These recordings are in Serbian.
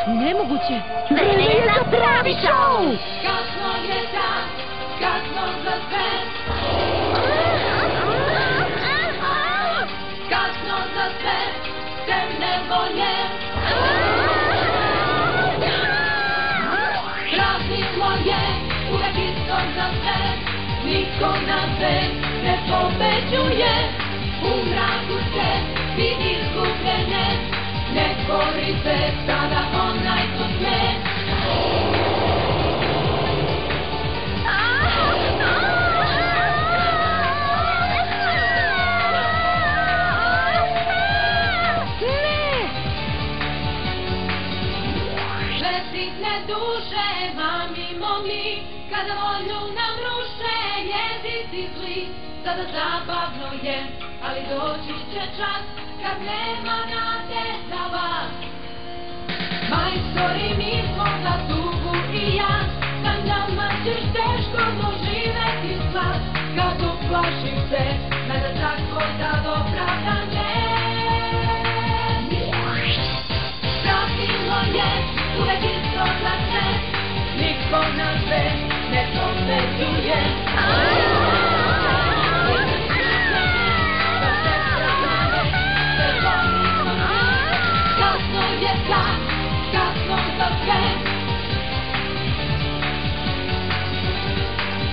Nemoguće! Vreme je za pravi šou! Kasno je dan, kasno za sve. Kasno za sve, temne volje. Praznilo je, uvek isto za sve. Niko nas ne pobeđuje. U mraku se vidi izgubljenje. Ne bori se sada onaj ko sme. Žestitne duše mamimo mi, kada volju nam ruše jezici zli. Sada zabavno je, ali doći će čas kad nema nade za vas. Majstori mi smo za tugu i ja, sa nama ćeš teško doživeti slas. Kad uplašim se, nada tako da opravdam ne. Pravilo je uvek isto za sve, niko nas ne pobeđuje. Kasno je dan, kasno za sve.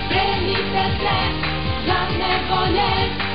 Spremite se za nevolje.